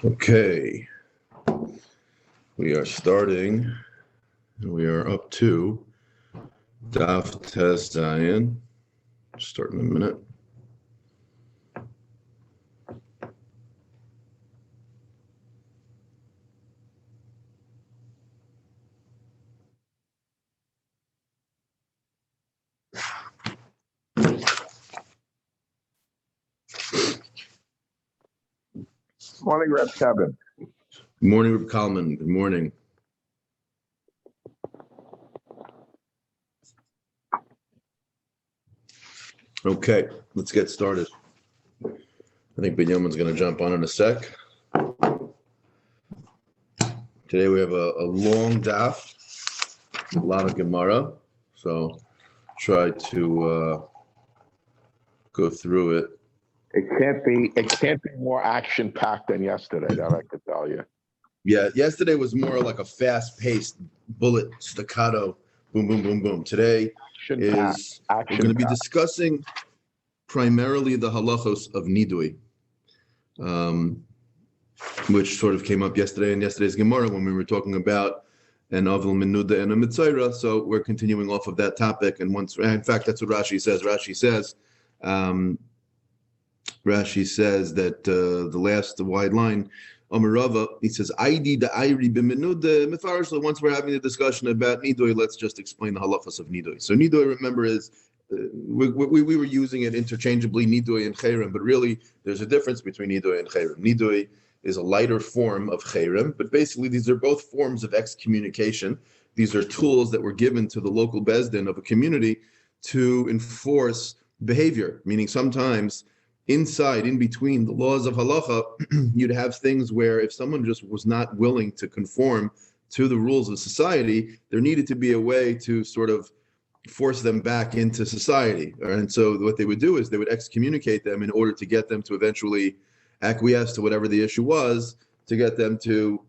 Okay, we are starting. We are up to Daf Tes Zayin. Start in a minute. Morning, Reb Kevin. Good morning, Reb Kalman. Good morning. Okay, let's get started. I think Binyamin's going to jump on in a sec. Today we have a long daf, a lot of Gemara, so try to go through it. It can't be more action packed than yesterday. That I could tell you. Yeah, yesterday was more like a fast-paced bullet staccato, boom, boom, boom, boom. Today we're going to be discussing primarily the halachos of nidui, which sort of came up yesterday in yesterday's Gemara when we were talking about an avil menuda and a mitzayra. So we're continuing off of that topic. And in fact, that's what Rashi says. Rashi says that the last wide line, Amarava, he says, "Aidi da ayri b'menuda mifar." So once we're having a discussion about nidui, let's just explain the halachas of nidui. So nidui, remember, is we were using it interchangeably, nidui and chayrim, but really there's a difference between nidui and chayrim. Nidui is a lighter form of chayrim, but basically these are both forms of excommunication. These are tools that were given to the local bezdin of a community to enforce behavior, meaning sometimes in between the laws of halacha, you'd have things where if someone just was not willing to conform to the rules of society, there needed to be a way to sort of force them back into society. And so what they would do is they would excommunicate them in order to get them to eventually acquiesce to whatever the issue was, to get them to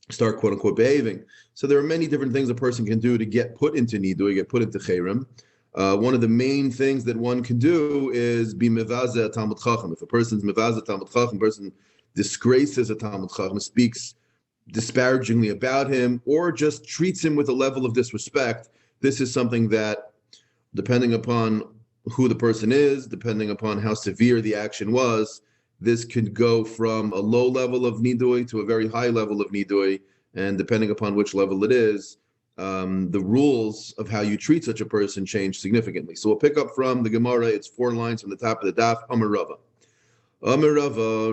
start, quote unquote, behaving. So there are many different things a person can do to get put into nidui, get put into chayrim. One of the main things that one can do is be mevazeh Talmud Chacham. If a person's mevazeh Talmud Chacham, a person disgraces a Talmud Chacham, speaks disparagingly about him, or just treats him with a level of disrespect, this is something that, depending upon who the person is, depending upon how severe the action was, this could go from a low level of nidui to a very high level of nidui, and depending upon which level it is, the rules of how you treat such a person change significantly. So we'll pick up from the Gemara. It's 4 lines from the top of the daf. Amar Rava.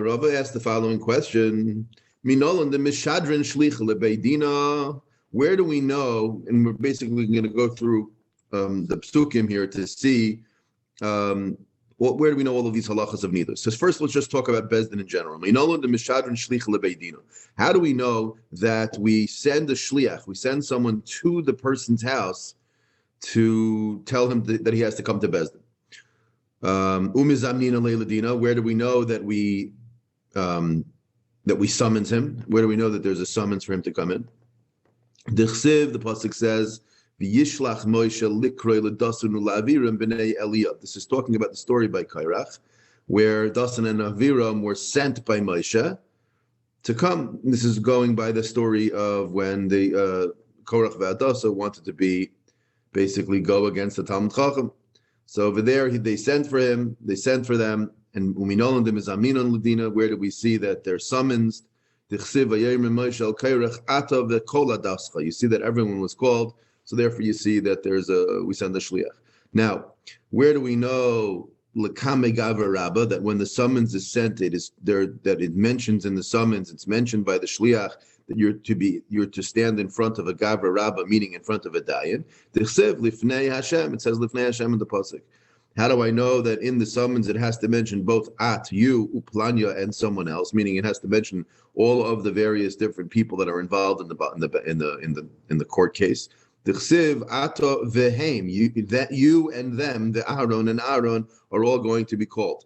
Rava asked the following question: Minolan the mishadrin shlich lebeidina. Where do we know? And we're basically going to go through the psukim here to see where do we know all of these halachas of nidui. So first, let's just talk about bezdin in general. Minolan the mishadrin shlich lebeidina. How do we know that we send a shliach, we send someone to the person's house to tell him that he has to come to bezdin? Umizamnina leiladina. Where do we know that we summons him? Where do we know that there's a summons for him to come in? Dichsiv, the pasuk says, "V'yishlach Moshe likroi l'dasan u'la'aviram b'nei Eliyav." This is talking about the story by Kairach, where Dasan and Aviram were sent by Moshe to come. This is going by the story of when the Korach v'Adasa wanted to basically go against the Talmud Chacham. So over there, they sent for him, they sent for them, and uminolandim is aminon ladina. Where do we see that they're summoned? You see that everyone was called, so therefore you see that we send the shliach. Now, where do we know that when the summons is sent, it is there that it mentions in the summons, it's mentioned by the shliach that you're to stand in front of a gavra rabba, meaning in front of a dayan. It says lifnei Hashem in the pasuk. How do I know that in the summons it has to mention both at, you, uplanya, and someone else? Meaning it has to mention all of the various different people that are involved in the court case. Dichsiv ata vehem, that you and them, the Aaron and Aaron, are all going to be called.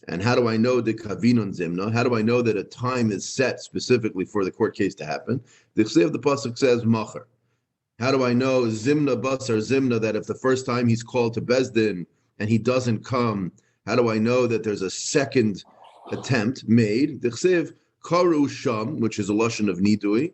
And how do I know the kavinon zimna? How do I know that a time is set specifically for the court case to happen? Dichsiv, the pasuk says macher. How do I know zimna basar zimna, that if the first time he's called to bezdin and he doesn't come, how do I know that there's a second attempt made? Dichsiv Karu Sham, which is a lashon of nidui,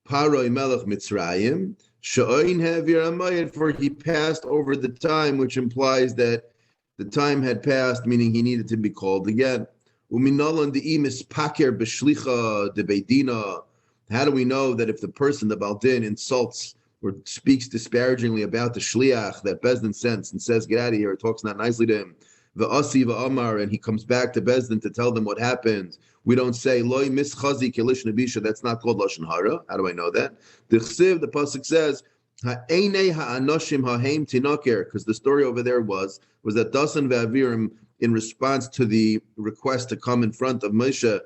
Paroi Melech Mitzrayim, Sha'oin Havir Amayit, for he passed over the time, which implies that the time had passed, meaning he needed to be called again. Uminalan de'imis paker b'shlicha debeidina. How do we know that if the person, the Baldin, insults or speaks disparagingly about the shliach that Bezdin sends and says, get out of here, or talks not nicely to him, v'asi v'amar, and he comes back to Bezdin to tell them what happened, we don't say, loy mischazi kelish nabisha, that's not called lashon hara. How do I know that? The chsiv, the pasuk says, ha'enei ha'anoshim ha'heim tinaker, because the story over there was that Dasan ve'avirim, in response to the request to come in front of Moshe,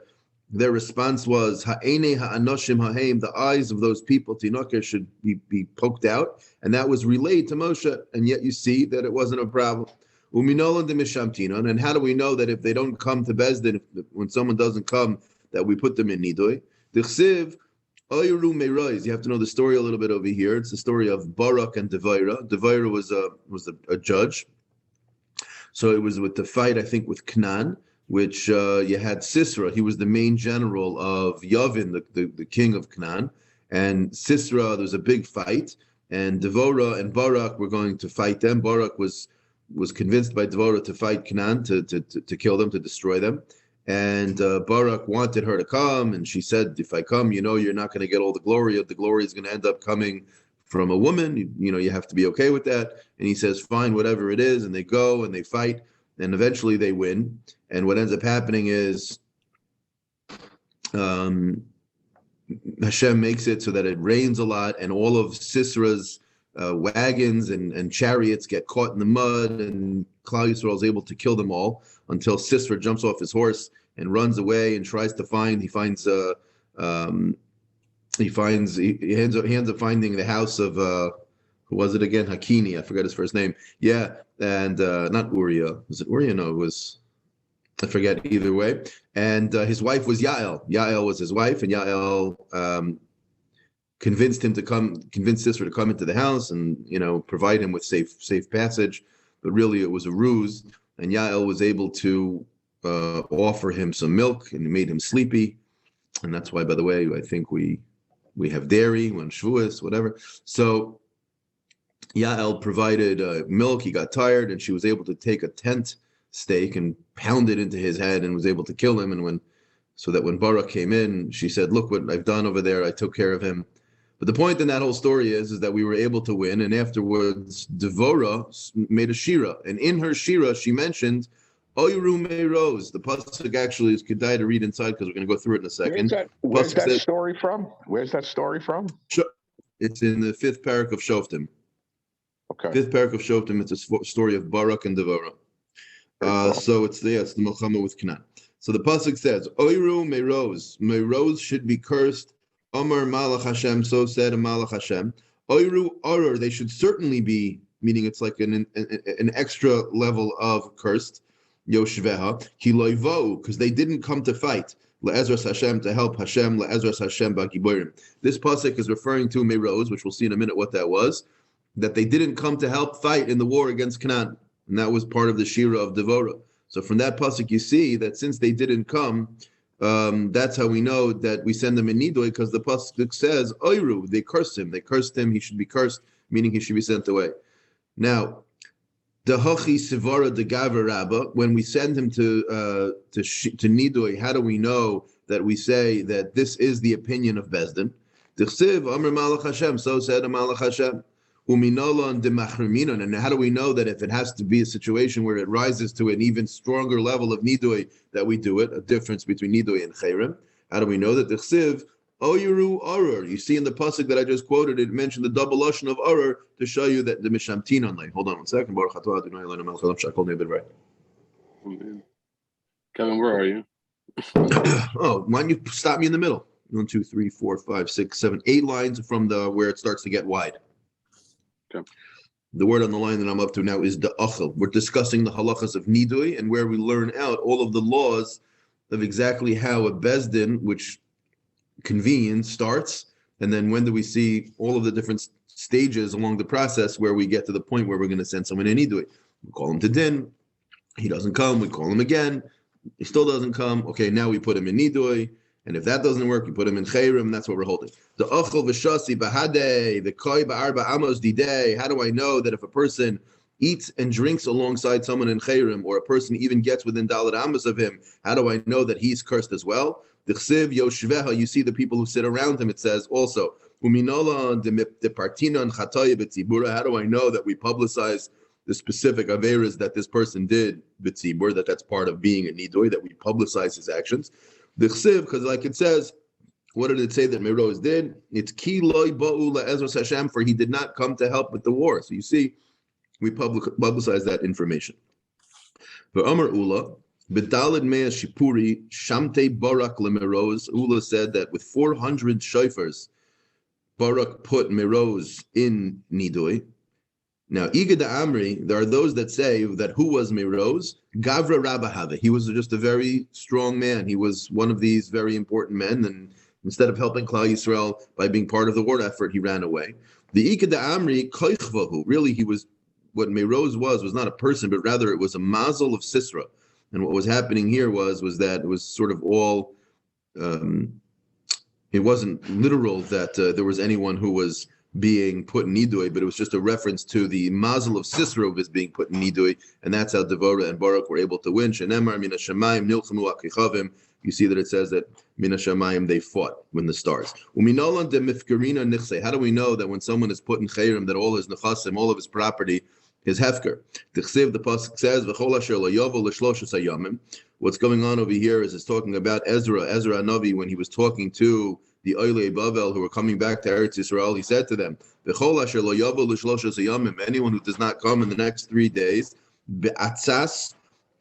their response was, ha'enei ha'anoshim ha'heim, the eyes of those people, tinaker, should be poked out, and that was relayed to Moshe, and yet you see that it wasn't a problem. Uminolan de mishamtinon, and how do we know that if they don't come to Bezdin, when someone doesn't come, that we put them in nidui? The chsiv, oyru meirois. You have to know the story a little bit over here. It's the story of Barak and Devaira. Devaira was a judge, so it was with the fight, I think, with Canaan, which you had Sisera. He was the main general of Yavin, the king of Canaan, and Sisera. There was a big fight, and Devorah and Barak were going to fight them. Barak was convinced by Devorah to fight Canaan, to kill them, to destroy them. And Barak wanted her to come, and she said, if I come, you're not going to get all the glory. The glory is going to end up coming from a woman. You have to be okay with that. And he says, fine, whatever it is. And they go and they fight, and eventually they win. And what ends up happening is Hashem makes it so that it rains a lot, and all of Sisera's wagons and chariots get caught in the mud, and Klal Yisrael is able to kill them all until Sisera jumps off his horse and runs away and tries to find. He ends up finding the house of who was it again? Hakini, I forgot his first name. Yeah, and not Uriah. Was it Uriah? No, it was, I forget, either way. And his wife was Yael. Yael was his wife, and Yael convinced Sisera to come into the house and provide him with safe passage, but really it was a ruse. And Yael was able to offer him some milk, and it made him sleepy, and that's why, by the way, I think we have dairy when Shavuos, whatever. So Yael provided milk. He got tired, and she was able to take a tent stake and pound it into his head, and was able to kill him. And so that when Barak came in, she said, "Look what I've done over there. I took care of him." But the point in that whole story is that we were able to win, and afterwards, Devorah made a shira, and in her shira, she mentioned Oyru Me'roz. The pasuk actually is kedai to read inside because we're going to go through it in a second. Where's that story from? It's in the 5th parak of Shoftim. Okay. 5th parak of Shoftim. It's a story of Barak and Devorah. So it's the Milchama with Canaan. So the pasuk says, Oyru Me'roz. Me'roz should be cursed. Amar Malach Hashem, so said a Malach Hashem. Oyru Arur, they should certainly be, meaning it's like an extra level of cursed. Yoshveha, Ki loivo, because they didn't come to fight. Le'ezras Hashem, to help Hashem. Le'ezras Hashem ba'giborim. This pasuk is referring to Me'roz, which we'll see in a minute what that was, that they didn't come to help fight in the war against Canaan, and that was part of the Shira of Devorah. So from that pasuk, you see that since they didn't come, that's how we know that we send them in Nidoy, because the pasuk says Oyru, they cursed him. He should be cursed, meaning he should be sent away. Now, the Hachi Sivara de Gavra Rabba, when we send him to Nidoy, how do we know that we say that this is the opinion of Bezdin? D'chsiv Amar Malach Hashem, so said a Malach Hashem. Uminalan de Machriminon, and how do we know that if it has to be a situation where it rises to an even stronger level of Nidoy, that we do it, a difference between Nidoy and Cherem? How do we know that the Chsiv, Oyru Arur, you see in the pasuk that I just quoted, it mentioned the double lashon of Arur to show you that the Mishamtinon, like, hold on one second, Baruch atah Adonai Eloheinu melech haolam she'akol na'eh b'dvarei. Kevin, where are you? Oh, why don't you stop me in the middle? 1, 2, 3, 4, 5, 6, 7, 8 lines from where it starts to get wide. Okay. The word on the line that I'm up to now is the achel. We're discussing the halachas of nidui, and where we learn out all of the laws of exactly how a bezdin, which convene, starts, and then when do we see all of the different stages along the process where we get to the point where we're going to send someone in nidui. We call him to din. He doesn't come. We call him again. He still doesn't come. Okay, now we put him in nidui, And if that doesn't work, you put him in chayrim. That's what we're holding. The ochel v'shasi b'hadei, the koi ba'arba amos didei. How do I know that if a person eats and drinks alongside someone in chayrim, or a person even gets within dalet amos of him, how do I know that he's cursed as well? The chsiv yoshveha, you see the people who sit around him. It says also, uminola de partina and chatoya b'tzibura. How do I know that we publicize the specific averas that this person did b'tzibur, that's part of being a nidoy, that we publicize his actions? The chsiv, because like it says, what did it say that Meroz did? It's ki loy ba'u la'ezros Hashem, for he did not come to help with the war. So you see, we publicize that information. For Amar Ula, B'dalid mea shipuri shamte barak lemeroz. Ula said that with 400 shofars, Barak put Meroz in Nidui. Now, Iga da Amri, there are those that say that who was Meroz? Gavra Rabahava. He was just a very strong man. He was one of these very important men, and instead of helping Klal Yisrael by being part of the war effort, he ran away. The Iga da Amri koichvahu. Really, he was, what Meroz was not a person, but rather it was a mazel of Sisra. And what was happening here was that it was sort of all, it wasn't literal that there was anyone who was being put in Nidui, but it was just a reference to the mazel of Sisra of his being put in Nidui, and that's how Devorah and Barak were able to win. Shenemar mina shamayim nilchamu akichavim. You see that it says that mina shamayim they fought when the stars. Uminolan de mifkarina nichse. How do we know that when someone is put in chayrim that all his nechasim, all of his property, his hefker? The pasuk says v'chol asher lo yovel l'shloshes hayamim. What's going on over here is it's talking about Ezra Navi, when he was talking to the Oilei Bavel who were coming back to Eretz Yisrael. He said to them, "V'chol asher lo yavo l'shloshes hayamim." Anyone who does not come in the next 3 days, be'atzas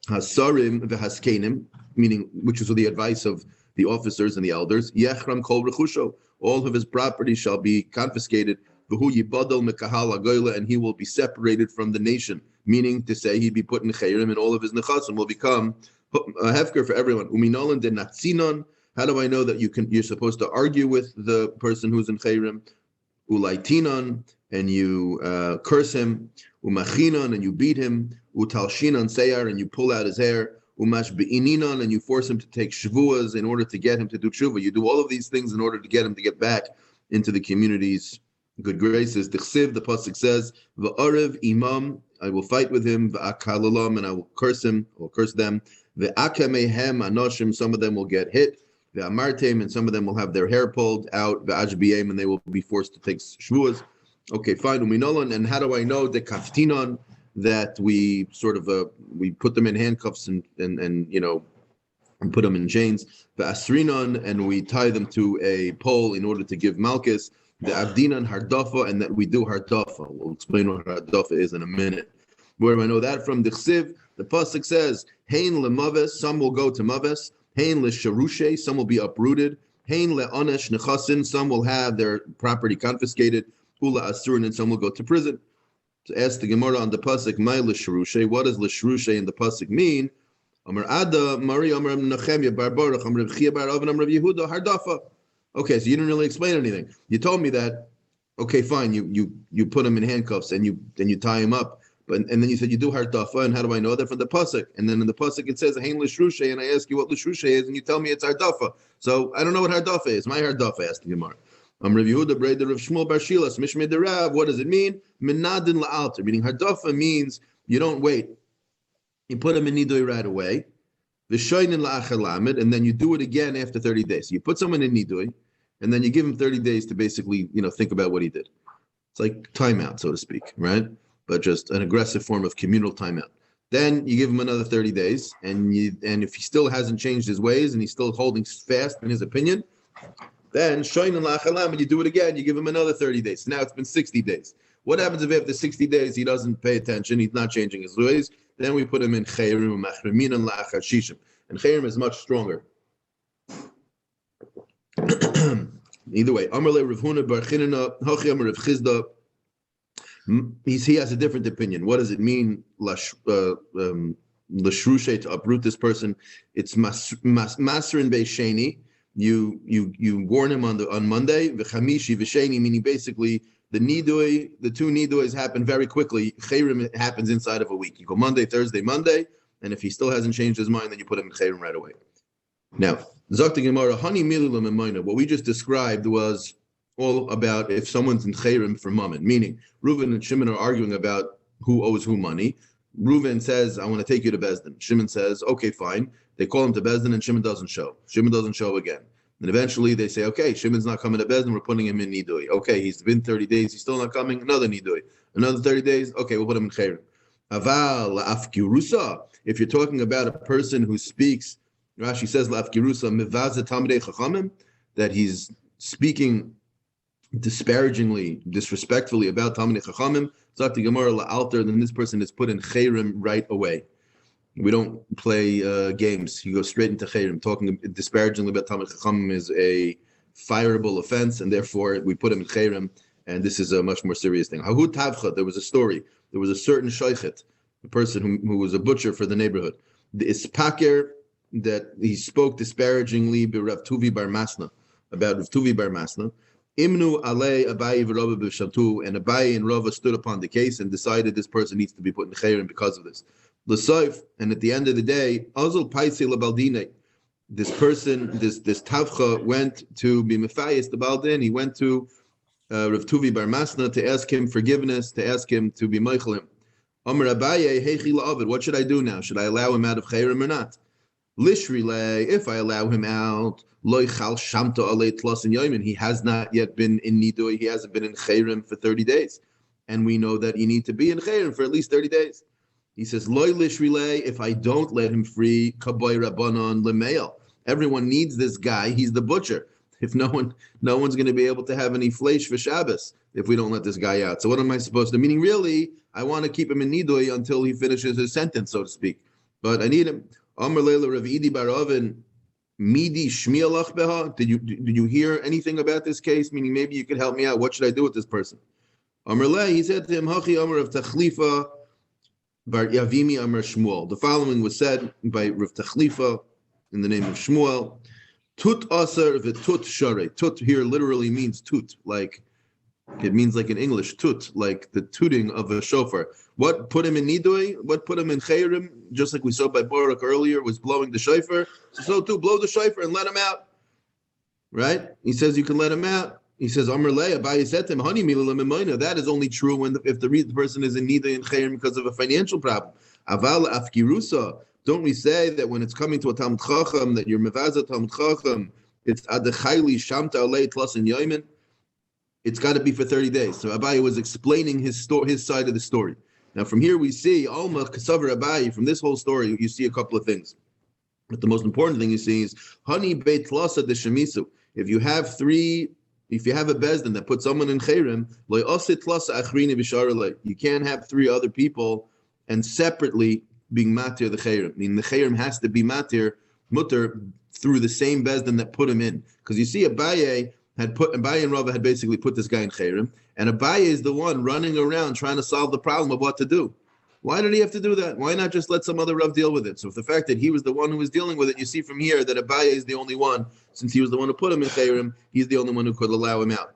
hasarim v'haskenim, meaning which is the advice of the officers and the elders, yechram kol rechusho, all of his property shall be confiscated. V'hu yibadol mekahal hagoyla, and he will be separated from the nation. Meaning to say, he'd be put in chayrim, and all of his nechasim will become a hefker for everyone. Uminolan de natzinon. How do I know that you're supposed to argue with the person who's in chayrim? Ulaitinon, and you curse him. Umachinon, and you beat him. Utalshinon seyar, and you pull out his hair. Umash be'ininon, and you force him to take shvuas in order to get him to do tshuva. You do all of these things in order to get him to get back into the community's good graces. The chsiv, the pasuk says, v'arev imam, I will fight with him. V'akalalam, and I will curse him, or curse them. V'akamehem anoshim, some of them will get hit. The amartem, and some of them will have their hair pulled out, the ajbiem, and they will be forced to take shvuas. Okay, fine. Uminolan, and how do I know the kaftinon, that we sort of we put them in handcuffs and you know, and put them in chains. The asrinon, and we tie them to a pole in order to give malchus. The abdinan hardafa, and that we do hardafa. We'll explain what hardafa is in a minute. Where do I know that from? The chsiv, the pasuk says, hein lemaves, some will go to maves. Hein le'sharushe, some will be uprooted. Hein le'onesh nechasin, some will have their property confiscated. Ula asurin, and some will go to prison. To ask the Gemara on the pasuk, my le'sharushe, what does le'sharushe in the pasuk mean? Amar Ada, Mari, Amar Nechemia, Bar Baruch, Amar Chia, Bar Oven, Amar Yehuda, Hardafa. Okay, so you didn't really explain anything. You told me that. Okay, fine. You put him in handcuffs and you tie him up. And then you said you do hardafa, and how do I know that? From the pasuk. And then in the pasuk it says hein l'shrushe, and I ask you what l'shrushe is, and you tell me it's hardafa. So I don't know what hardafa is. My hardafa, asked the Gemara. Rav Yehuda breder of Shmuel bar Shilas mishmei derav. What does it mean? Minadin la'alter, meaning hardafa means you don't wait. You put him in nidui right away. V'shoinin la'achar lamed, and then you do it again after 30 days. So you put someone in nidui, and then you give him 30 days to basically, think about what he did. It's like timeout, so to speak, right? But just an aggressive form of communal timeout. Then you give him another 30 days, and if he still hasn't changed his ways and he's still holding fast in his opinion, then shoyin la'achalam, and you do it again. You give him another 30 days. So now it's been 60 days. What happens if after 60 days he doesn't pay attention? He's not changing his ways. Then we put him in chayrim machrimin la'achar shishim, and chayrim is much stronger. Either way, Amar le Rav Huna bar Chinana, Hochi Amar Rav Chizda. He has a different opinion. What does it mean, l'shrushe, to uproot this person? It's masrin be'sheni. You warn him on Monday. V'chamishi v'sheni, meaning basically the two nidois happen very quickly. Chayrim happens inside of a week. You go Monday, Thursday, Monday, and if he still hasn't changed his mind, then you put him in chayrim right away. Now, Zakti Gemara, Hani Mililam and Mina. What we just described was all about if someone's in Chayrim for Mammon, meaning Reuven and Shimon are arguing about who owes who money. Reuven says, I want to take you to Bezdin. Shimon says, okay, fine. They call him to Bezdin and Shimon doesn't show. Shimon doesn't show again. And eventually they say, okay, Shimon's not coming to Bezdin, we're putting him in Nidui. Okay, he's been 30 days, he's still not coming, another Nidui. Another 30 days, okay, we'll put him in Chayrim. Aval Afkirusa, if you're talking about a person who speaks, Rashi says, Afkirusa, Mivaza Tamidei Chachamim, that he's speaking disparagingly, disrespectfully about Talmud Chachamim, Zakti Gemara la'alter, then this person is put in Chayrim right away. We don't play games. You go straight into Chayrim. Talking disparagingly about Talmud Chachamim is a fireable offense, and therefore we put him in Chayrim, and this is a much more serious thing. Hahu Tavcha, there was a story. There was a certain Shoichet, a person who was a butcher for the neighborhood. The Ispaker, that he spoke disparagingly about Rav Tuvi Bar Masna. Imnu alei Abaye v'Rava b'Shamtu, and Abaye and Rava stood upon the case and decided this person needs to be put in Chayrim because of this. L'soif, and at the end of the day, Azul Paisi LaBaldine, this person, this Tavcha went to be Mephias the Baldin. He went to Rav Tuvi Bar Masna to ask him forgiveness, to ask him to be Meichelim. Amar Abaye, Heichi la'avid, what should I do now? Should I allow him out of Chayrim or not? Lishrile, if I allow him out, he has not yet been in Nidui, he hasn't been in Chayrim for 30 days. And we know that you need to be in Chayrim for at least 30 days. He says, Loy Lishrile, if I don't let him free, Kaboy Rabbanon Lemeil. Everyone needs this guy, he's the butcher. If no one's going to be able to have any fleish for Shabbos if we don't let this guy out. So what am I supposed to do? Meaning, really, I want to keep him in Nidui until he finishes his sentence, so to speak. But I need him. Amar Leila Rav Idi Bar Oven, Midi Shmialach Beha. Did you hear anything about this case? Meaning, maybe you could help me out. What should I do with this person? Amar Le, he said to him, Hachi Amar of Tachlifa Bar Yavimi Amar Shmuel. The following was said by Rav Tachlifa in the name of Shmuel. Tut Asar v'Tut Share. Tut here literally means tut, like it means like in English, tut, like the tooting of a shofar. What put him in Nidui? What put him in Chayrim? Just like we saw by Baruch earlier, was blowing the shofar. So too, blow the shofar and let him out. Right? He says you can let him out. He says, Amr Le, Abaye said to him, Honey Milalim Imoina. That is only true if the person is in Nidui and Chayrim because of a financial problem. Aval Afkirusa. Don't we say that when it's coming to a Talmud Chacham, that you're Mevaza Talmud Chacham, it's Adechayli Shamta Alei Tlas and Yoimin? It's got to be for 30 days. So Abaye was explaining his side of the story. Now from here we see, Alma Kasavar Abaye, from this whole story, you see a couple of things. But the most important thing you see is, Hani Beit Tlasa de Shemisu. If you have a bezdin that puts someone in Chayrim, you can't have three other people and separately being matir the chayrim. I mean, the chayrim has to be mutter through the same bezdin that put him in. Because you see, Abaye and Rava had basically put this guy in chayrim, and Abaye is the one running around trying to solve the problem of what to do. Why did he have to do that? Why not just let some other Rav deal with it? So if the fact that he was the one who was dealing with it, you see from here that Abaye is the only one, since he was the one who put him in chayrim, he's the only one who could allow him out.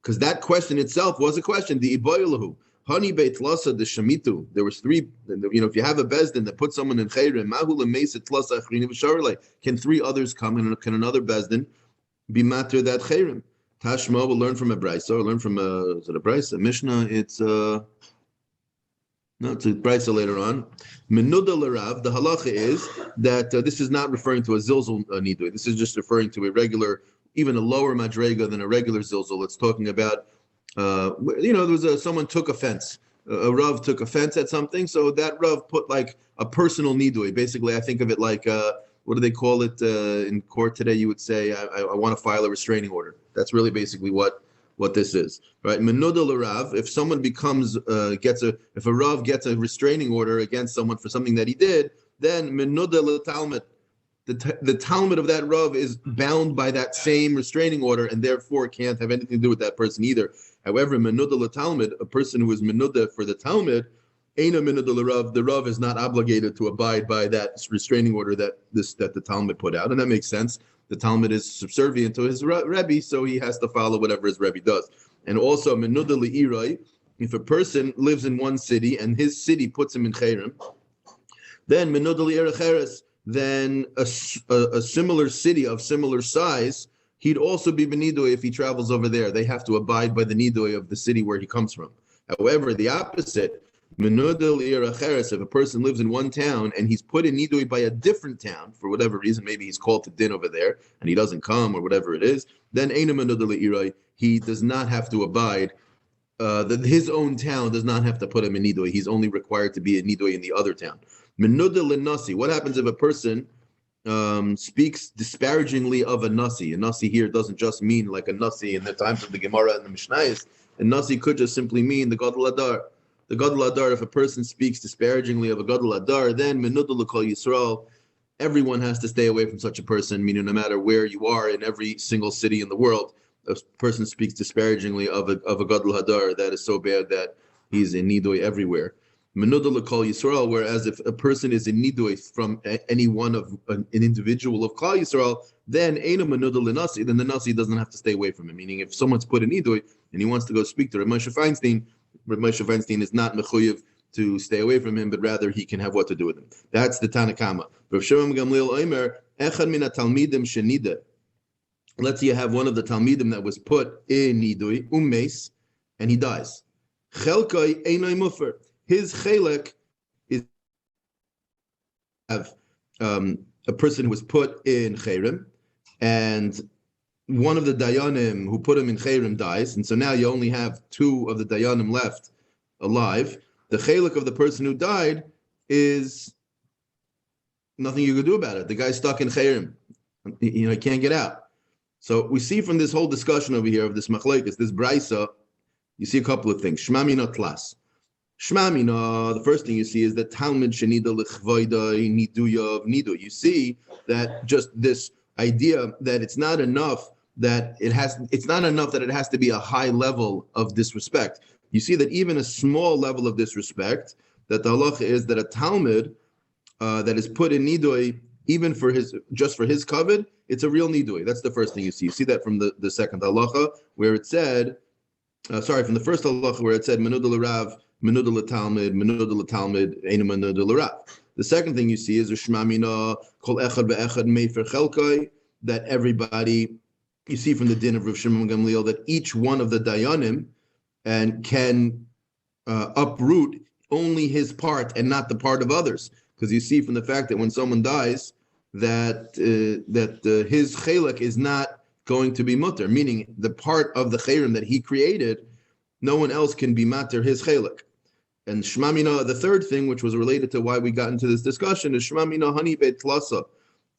Because that question itself was a question, the iboylahu. Hani Beit Tlasa de Shemitu. There was three. If you have a bezdin that puts someone in chayrim, mahu lemeisa tlasa achrini v'sharlei. Can three others come and can another bezdin be matter that chayrim? Tashma will learn from a brisa. Or learn from is it a brisa? Mishnah. It's no, it's a brisa later on. Menuda l'rav. The halacha is that this is not referring to a zilzul nidui. This is just referring to a regular, even a lower madrega than a regular zilzul. It's talking about. There was someone took offense. A Rav took offense at something, so that Rav put like a personal nidui. Basically, I think of it like what do they call it in court today? You would say, I want to file a restraining order. That's really basically what this is, right? Menuda l'Rav. If someone if a Rav gets a restraining order against someone for something that he did, then menuda l'Talmud. The Talmud of that Rav is bound by that same restraining order and therefore can't have anything to do with that person either. However, menuda l'Talmud, a person who is menuda for the Talmud, eina menuda l'Rav, the Rav is not obligated to abide by that restraining order that the Talmud put out, and that makes sense. The Talmud is subservient to his Rebbe, so he has to follow whatever his Rebbe does. And also, menuda l'Iroi, if a person lives in one city and his city puts him in chayrim, then menuda l'Erecheres. then a similar city of similar size, he'd also be benidoy if he travels over there. They have to abide by the nidoy of the city where he comes from. However, the opposite, if a person lives in one town and he's put in nidoy by a different town for whatever reason, maybe he's called to din over there and he doesn't come or whatever it is, then he does not have to abide. His own town does not have to put him in nidoy. He's only required to be in nidoy in the other town. What happens if a person speaks disparagingly of a nasi? A nasi here doesn't just mean like a nasi in the times of the Gemara and the Mishnayos. A nasi could just simply mean the Gadol Adar. The Gadol Adar, if a person speaks disparagingly of a Gadol Adar, then menudel l'kol Yisrael, everyone has to stay away from such a person, meaning no matter where you are in every single city in the world, a person speaks disparagingly of a Gadol Hadar, that is so bad that he's in nidoy everywhere. Menudel l'kol Yisrael, whereas if a person is in nidoy from any one of an individual of Klal Yisrael, then eino menudel l'nasi, then the nasi doesn't have to stay away from him. Meaning, if someone's put in nidoy and he wants to go speak to Moshe Feinstein is not mechuyev to stay away from him, but rather he can have what to do with him. That's the Tanakama. Rav Shimon Gamliel Omer, echad min hatalmidim shenida. Let's say you have one of the Talmidim that was put in Nidui, Ummes, and he dies. Chelkai einay mufer. His chelek is a person who was put in Chayrim, and one of the Dayanim who put him in Chayrim dies, and so now you only have two of the Dayanim left alive. The chelek of the person who died is nothing you can do about it. The guy's stuck in Chayrim. He can't get out. So we see from this whole discussion over here of this machlekes, this brisa, you see a couple of things. Shma mina tlas. Shma mina, the first thing you see is that Talmud shenida l'chvoida niduya of nidu. You see that just this idea that it's not enough that it has to be a high level of disrespect. You see that even a small level of disrespect, that the halacha is that a Talmud that is put in nidoy, even for his kavod, it's a real nidoy. That's the first thing you see. You see that from the second halacha where it said, from the first halacha where it said menudel l'rav, menudel l'talmud, menudel l'talmud, einu menudel l'rav. The second thing you see is u'shma mina kol echad be'echad mefer chelkai, that everybody, you see from the din of Rav Shimon Gamliel that each one of the dayanim and can uproot only his part and not the part of others. Because you see from the fact that when someone dies, that his chelek is not going to be mutter, meaning the part of the chayrim that he created, no one else can be matter his chelek. And shmamina, the third thing, which was related to why we got into this discussion, is shmamina hani beit tlasa.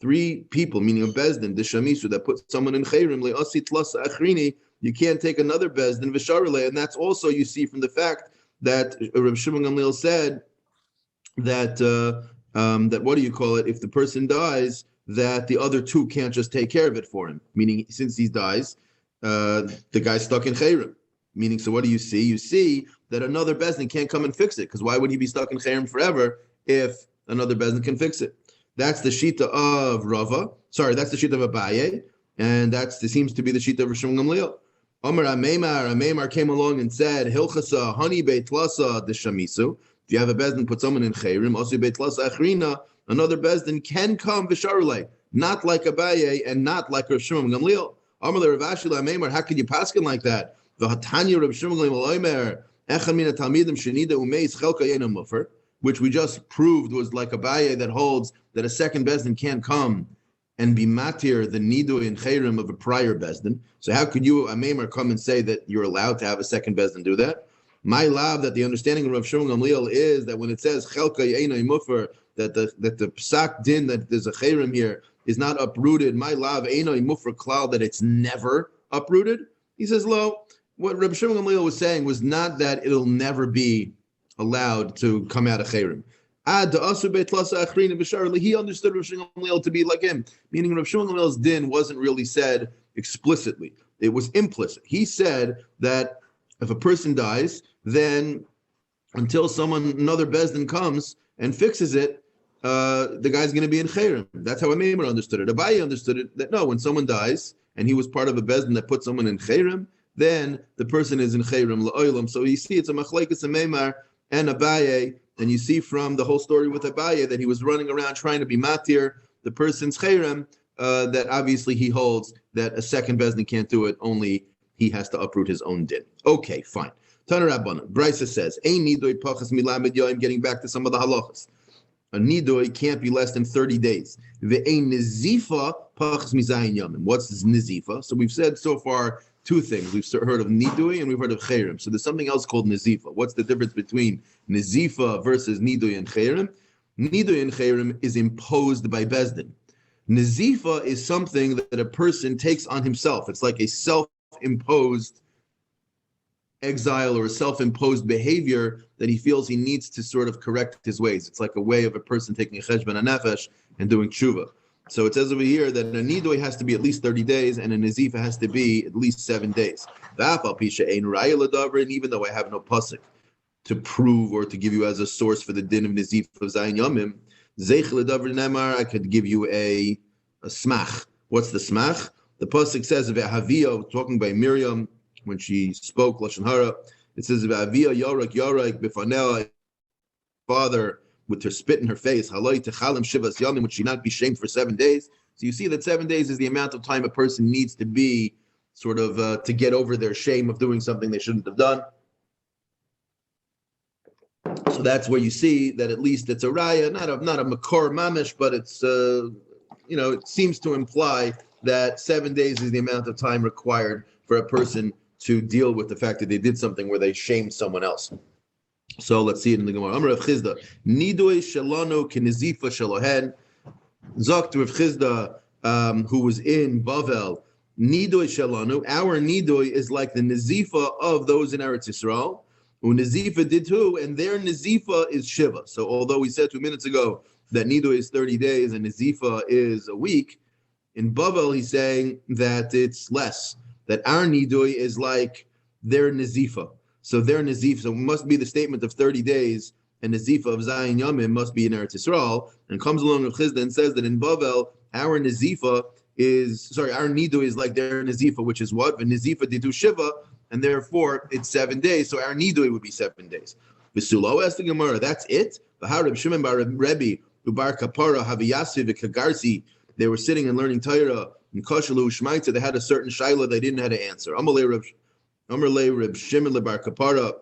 Three people, meaning a bezdin, the shamisu, that put someone in chayrim le'asi tlasa achrini. You can't take another bezdin v'sharle, and that's also you see from the fact that Rav Shimon Gamliel said that what do you call it? If the person dies, that the other two can't just take care of it for him. Meaning, since he dies, the guy's stuck in chayrim. Meaning, so what do you see? You see that another bezdin can't come and fix it, because why would he be stuck in chayrim forever if another bezdin can fix it? That's the shita of Rava. That's the shita of Abaye, and seems to be the shita of Rav Shimon Gamliel. Amar Ameimar came along and said, Hilchasa hani beit tlasa d'shamisu. If you have a bezdin put someone in chayrim, also beit tlasa achrina, another bezdin can come v'sharulei, not like Abaye and not like Rav Shimon Gamliel. Amar Rav Ashi Ameimar, how could you paskin like that? V'hatanya Rav Shimon Gamliel Omer echad min hatalmidim shenida umeis chelka yena mufer, which we just proved was like Abaye that holds that a second bezdin can't come and be matir the nidu in chayrim of a prior bezdin. So how could you, Ameimar, come and say that you're allowed to have a second bezdin do that? My love, that the understanding of Rav Shimon Gamliel is that when it says chelka yeina mufer, that the psak din that there's a chayrim here is not uprooted. My love, yeina mufer klal, that it's never uprooted. He says, lo, what Rav Shimon Gamliel was saying was not that it'll never be allowed to come out of chayrim. He understood Rav Shimon Gamliel to be like him, meaning Rav Shimon Gamliel's din wasn't really said explicitly. It was implicit. He said that if a person dies, then until another bezdin comes and fixes it, the guy's going to be in chayrim. That's how Ameimar understood it. Abaye understood it that no, when someone dies and he was part of a bezdin that put someone in chayrim, then the person is in chayrim la'olam. So you see, it's a machlekes Ameimar and Abaye and you see from the whole story with Abaye that he was running around trying to be matir the person's cherem, that obviously he holds that a second bezdin can't do it, only he has to uproot his own din. Okay, fine. Taner Rabbanan, Brisa says, Ein nidoy pachas milamed yoim, getting back to some of the halachas. A nidoy can't be less than 30 days. Ve'ein nizifa pachas mizayin yomim. What's this nizifa? So we've said so far two things. We've heard of nidoy and we've heard of cherem. So there's something else called nizifa. What's the difference between nizifa versus nidoy and cherem? Nidoy and cherem is imposed by bezdin. Nizifa is something that a person takes on himself. It's like a self-imposed exile or a self-imposed behavior that he feels he needs to sort of correct his ways. It's like a way of a person taking a cheshbon hanefesh and doing tshuva. So it says over here that a nidoy has to be at least 30 days and a nizifa has to be at least 7 days. And even though I have no pasuk to prove or to give you as a source for the din of nizifa of zayin yomim, I could give you a smach. What's the smach? The pasuk says of Havia, talking by Miriam when she spoke lashon hara. It says of Havia yorak bifanea, father with her spit in her face, haloi techalim shivas yamim, would she not be shamed for 7 days? So you see that 7 days is the amount of time a person needs to be sort of to get over their shame of doing something they shouldn't have done. So that's where you see that at least it's a raya, not a makor mamish, but it's it seems to imply that 7 days is the amount of time required for a person to deal with the fact that they did something where they shamed someone else. So let's see it in the Gemara. Amar Rav Chizda, nidoy shalano k'nizifa shalohen. Zok Rav Chizda, who was in Bavel, nidoy shalanu. Our nidoy is like the nizifa of those in Eretz Yisrael. Who Nazifa did too, and their Nazifa is Shiva. So although we said 2 minutes ago that Nido is 30 days and Nazifa is a week, in Bavel he's saying that it's less, that our Nido is like their Nazifa. So their Nazifa, so it must be the statement of 30 days, and Nazifa of Zayin Yomim must be in Eretz Yisrael, and comes along with Chizda and says that in Bavel, our Nido is like their Nazifa, which is what? The Nazifa didu Shiva, and therefore it's 7 days. So our nidui would be 7 days. V'sulo asked the Gemara, that's it? V'harab Shimon bar Rebbe ubar kapara haviyasi v'kagarsi. They were sitting and learning Torah and koshalu shmaitza. They had a certain shaila they didn't know how to answer. Amalei Reb Shimon lebar kapara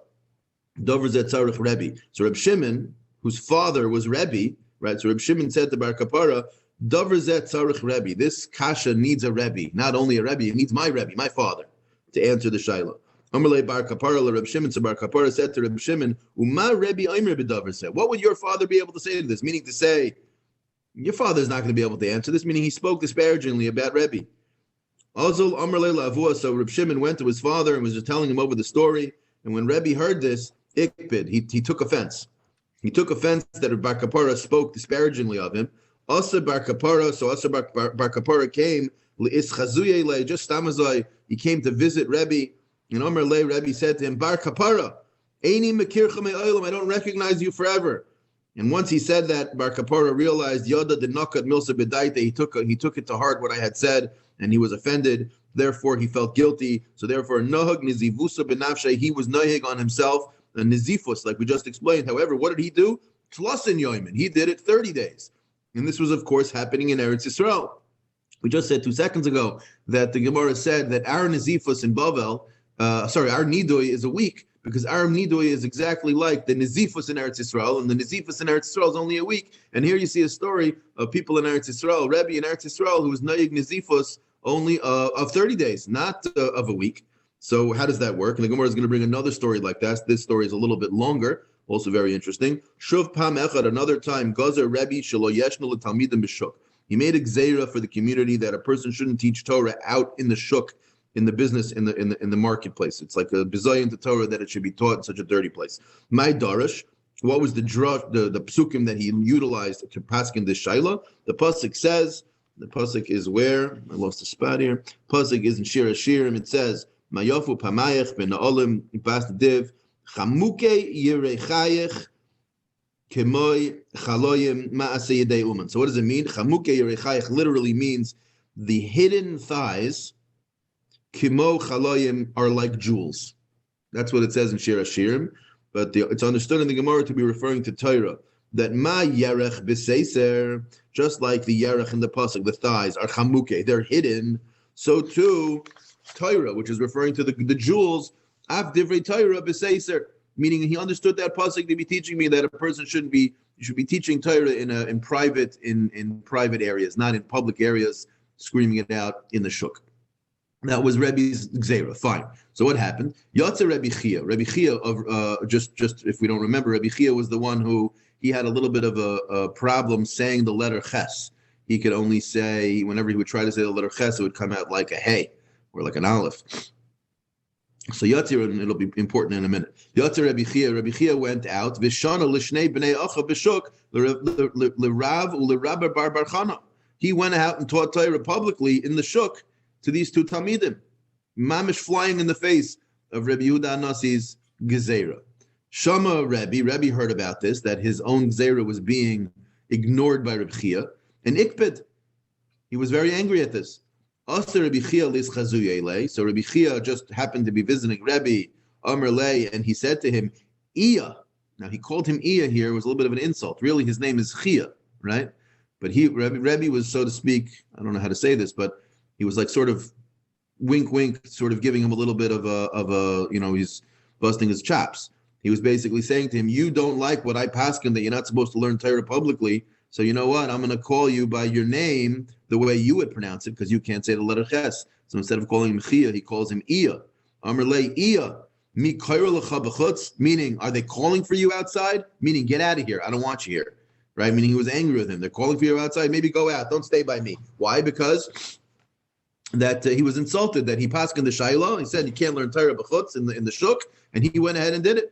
dover zet tzarich Rebbe. So Reb Shimon, whose father was Rebbe, right? So Reb Shimon said to bar kapara, dover zet tzarich Rebbe. This kasha needs a Rebbe, not only a Rebbe, it needs my Rebbe, my father, to answer the shaila. Amalei bar kapara Reb Shimon. So bar kapara said to Reb Shimon, "Uma Rebbe Aimer b'davar said. What would your father be able to say to this? Meaning to say, your father is not going to be able to answer this. Meaning he spoke disparagingly about Rebbe. Azul Amalei lavua. So Reb Shimon went to his father and was just telling him over the story. And when Rebbe heard this, ikbid, he took offense. He took offense that bar kapara spoke disparagingly of him. Asa bar kapara. So Asa bar kapara came li'ischazuye just stamazai. He came to visit Rebbe. And Omer Lei, Rebbe said to him, Bar Kapara, Eini Mekircha Me'olam, I don't recognize you forever. And once he said that, Bar Kapara realized Yoda did nakat milsa bedaita. He took it to heart what I had said, and he was offended. Therefore, he felt guilty. So therefore, Nohag Nizivusa benafshe, he was nohig on himself, and Nizifus, like we just explained. However, what did he do? Tlasin Yoimin. He did it 30 days. And this was, of course, happening in Eretz Yisrael. We just said 2 seconds ago that the Gemara said that our Nizifus in Bavel, our Nidoy is a week, because our Nidoy is exactly like the Nizifus in Eretz Yisrael, and the Nizifus in Eretz Yisrael is only a week. And here you see a story of people in Eretz Yisrael, Rebbe in Eretz Yisrael, who was Nayig Nizifus only of 30 days, not of a week. So how does that work? And the Gemara is going to bring another story like that. This story is a little bit longer, also very interesting. Shuv Pam Echad, another time, Gazer Rebbe Shelo Yeshnu L'Talmidim B'Shuk. He made a gzeira for the community that a person shouldn't teach Torah out in the shuk, in the business, in the marketplace. It's like a bizayon to Torah that it should be taught in such a dirty place. My darish, what was the psukim that he utilized to paskin this shaila? The pasuk says, the pasuk is where? I lost the spot here. Pasuk is in Shir Hashirim. It says, Mayofu pamayech ben na'olim bas div chamuke yirechayech kemoy chaloyim ma'aseh yedei uman. So what does it mean? Chamuke yirechayech literally means the hidden thighs. Kimo chaloyim are like jewels. That's what it says in Shir Hashirim. but it's understood in the Gemara to be referring to Torah. That ma yerech b'seiser, just like the yerech in the pasuk, the thighs are chamuke, they're hidden. So too, Torah, which is referring to the jewels, af divrei Torah b'seiser, meaning he understood that pasuk to be teaching me that a person should be teaching Torah in private areas, not in public areas, screaming it out in the shuk. That was Rebbe's Gzeira. Fine. So what happened? Yotze Rebbe Chia. Rebbe Chia of just if we don't remember, Rebbe Chia was the one who he had a little bit of a problem saying the letter Ches. He could only say, whenever he would try to say the letter Ches, it would come out like a hey or like an aleph. So Yotze, and it'll be important in a minute. Yotze Rebbe Chia went out. Vishana l'shnei b'nei acha b'shuk l'rav u'l'rabba bar chana. He went out and taught Torah publicly in the shuk to these two Talmidim, mamish flying in the face of Rebbe Yehuda Nasi's Gezeira. Shama Rebbe heard about this, that his own Gezeira was being ignored by Rebbe Chia, and Ikped, he was very angry at this. Asa Rebbe Chia lis chazuyele, so Rebbe Chia just happened to be visiting Rebbe Amr Lei, and he said to him, Iya. Now he called him Iya here, it was a little bit of an insult. Really, his name is Chia, right? But Rebbe was, so to speak, I don't know how to say this, but he was like sort of wink, sort of giving him a little bit of a he's busting his chops. He was basically saying to him, you don't like what I paskin that you're not supposed to learn Torah publicly. So you know what? I'm going to call you by your name the way you would pronounce it because you can't say the letter Ches. So instead of calling him Chia, he calls him Iya. Amr lei Iya. Mi kaira lecha b'chutz, meaning, are they calling for you outside? Meaning, get out of here. I don't want you here. Right? Meaning he was angry with him. They're calling for you outside. Maybe go out. Don't stay by me. Why? Because that he was insulted that he passed in the Shiloh. He said you can't learn Torah b'chutz in the shuk, and he went ahead and did it.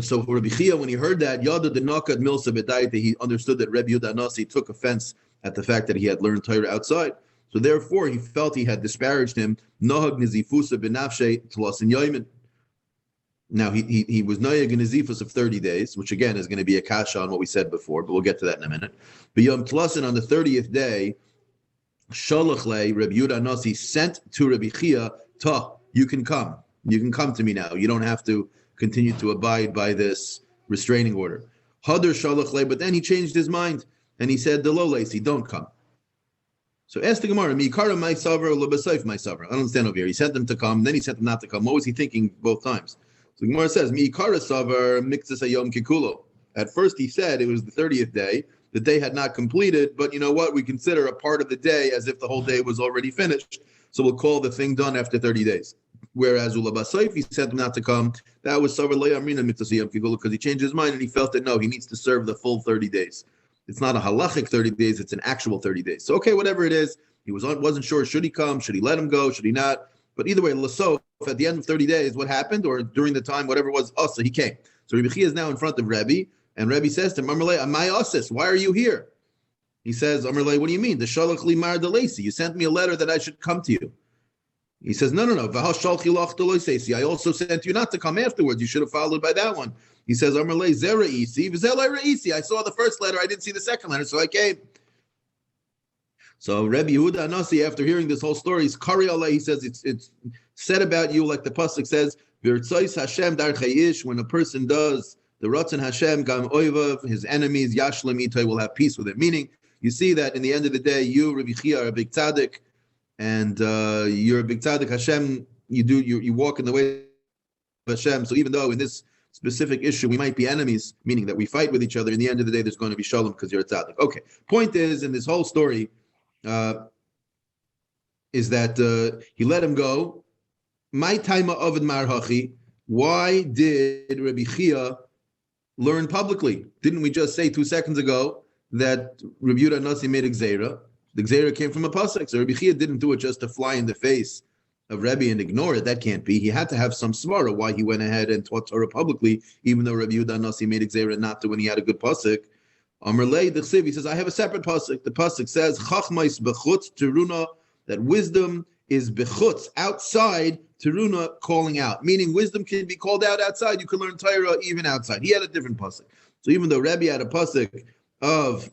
So for Rabbi Chia, when he heard that, Yada the Nakad Milsa B'Daita, he understood that Rebbe Yehuda Nasi took offense at the fact that he had learned Torah outside. So therefore, he felt he had disparaged him. Nahag Nizifusa B'Nafshe Tlasin Yoimin. Now he was Nayag in Nizifus of 30 days, which again is going to be a kasha on what we said before, but we'll get to that in a minute. But Yom Tlasin on the 30th day, Shalach Le, Rebbe Yehuda Nasi sent to Rebbe Chia, you can come. You can come to me now. You don't have to continue to abide by this restraining order. Hadar Shalach Le, but then he changed his mind and he said, Delo Lesi, don't come. So ask the Gemara, Mikara my savar, Lebasayf my savar. I don't understand over here. He sent them to come, then he sent them not to come. What was he thinking both times? So the Gemara says, Mikara savar mixes a yom kikulo. At first he said it was the 30th day. The day had not completed, but you know what? We consider a part of the day as if the whole day was already finished. So we'll call the thing done after 30 days. Whereas Ulabasayf, he sent them not to come. That was savar le'amrina mitzvah yom kikulo because he changed his mind and he felt that no, he needs to serve the full 30 days. It's not a halachic 30 days, it's an actual 30 days. So okay, whatever it is, he wasn't sure, should he come, should he let him go, should he not? But either way, Lasof, at the end of 30 days, what happened, or during the time, whatever it was, so he came. So Rebbe Chia is now in front of Rebbe, and Rebbe says to him, Amarle, Amai Asis, why are you here? He says, Amarle, what do you mean? The Shalach li mar delesi, you sent me a letter that I should come to you. He says, no. I also sent you not to come afterwards. You should have followed by that one. He says, Amarle, Zera Isi, Vizela Reisi. I saw the first letter, I didn't see the second letter, so I came. So Rebbe Yehuda Nasi, after hearing this whole story, is Kari Allah, he says it's said about you, like the pasuk says, V'irtzois Hashem dar chayish, when a person does the Ratzon Hashem gam oivav, his enemies Yashlim Itay will have peace with him. Meaning, you see that in the end of the day, you Rebbe Chia are a big tzaddik, and you're a big tzaddik. Hashem, you walk in the way of Hashem. So even though in this specific issue we might be enemies, meaning that we fight with each other, in the end of the day there's going to be shalom because you're a tzaddik. Okay. Point is, in this whole story, is that he let him go. My time of marhachi. Why did Rebbe Chia learn publicly? Didn't we just say 2 seconds ago that Rebbe Yehuda Nasi made a gzeira? The gzeira came from a pasuk. So Rebbe Chia didn't do it just to fly in the face of Rebbe and ignore it. That can't be. He had to have some svara why he went ahead and taught Torah publicly, even though Rebbe Yehuda Nasi made a gzeira not to when he had a good pasuk. Amarlei the Chsiv, he says, I have a separate pasuk. The pasuk says, Chachmais bechutz teruna, that wisdom is bechutz, outside, teruna, calling out. Meaning wisdom can be called out outside. You can learn Torah even outside. He had a different pasuk. So even though Rebbe had a pasuk of,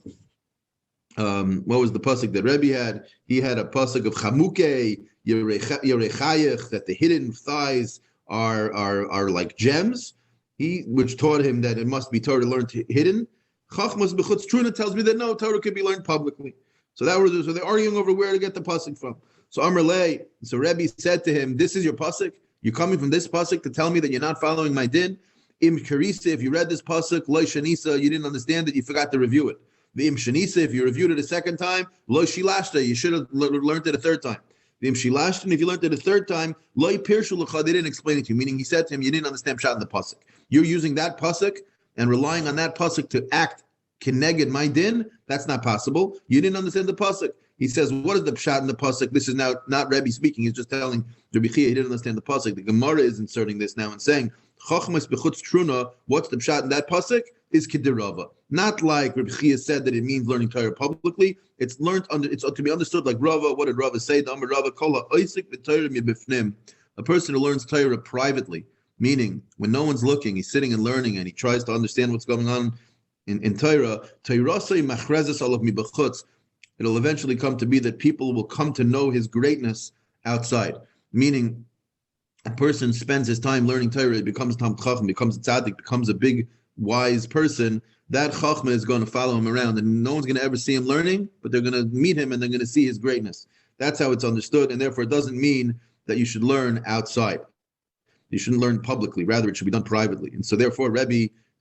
what was the pasuk that Rebbe had? He had a pasuk of chamuke, yerechayach, that the hidden thighs are like gems. Which taught him that it must be Torah learned hidden. Chachmas b'chutz truna tells me that no, Torah could be learned publicly. So they're arguing over where to get the pasuk from. So Amar Lei, so Rebbe said to him, "This is your pasuk. You're coming from this pasuk to tell me that you're not following my din. Im karisa, if you read this pasuk, loy shanisa, you didn't understand it, you forgot to review it. The im shanisa, if you reviewed it a second time, loy shilashta, you should have learned it a third time. The im shilashta, and if you learned it a third time, loy pirshu l'cha, they didn't explain it to you. Meaning, he said to him, you didn't understand pshat in the pasuk. You're using that pasuk and relying on that pasuk to act keneged my din. That's not possible. You didn't understand the pasuk." He says, what is the pshat in the pasuk? This is now not Rebbe speaking. He's just telling Rabbi Chia he didn't understand the pasuk. The Gemara is inserting this now and saying, Chachmas b'chutz truna, what's the pshat in that pasuk? Is kidirava. Not like Rabbi Chia said that it means learning Torah publicly. It's learned it's to be understood like Rava. What did Rava say? The Amar Rava kola oisik v'Torah mibifnim. A person who learns Torah privately, meaning when no one's looking, he's sitting and learning and he tries to understand what's going on in Torah. Torasei machrezes olav mibachutz. It'll eventually come to be that people will come to know his greatness outside. Meaning, a person spends his time learning Torah, becomes Tam Chacham, becomes a tzaddik, becomes a big, wise person. That Chachma is going to follow him around, and no one's going to ever see him learning, but they're going to meet him and they're going to see his greatness. That's how it's understood, and therefore it doesn't mean that you should learn outside. You shouldn't learn publicly. Rather, it should be done privately. And so therefore,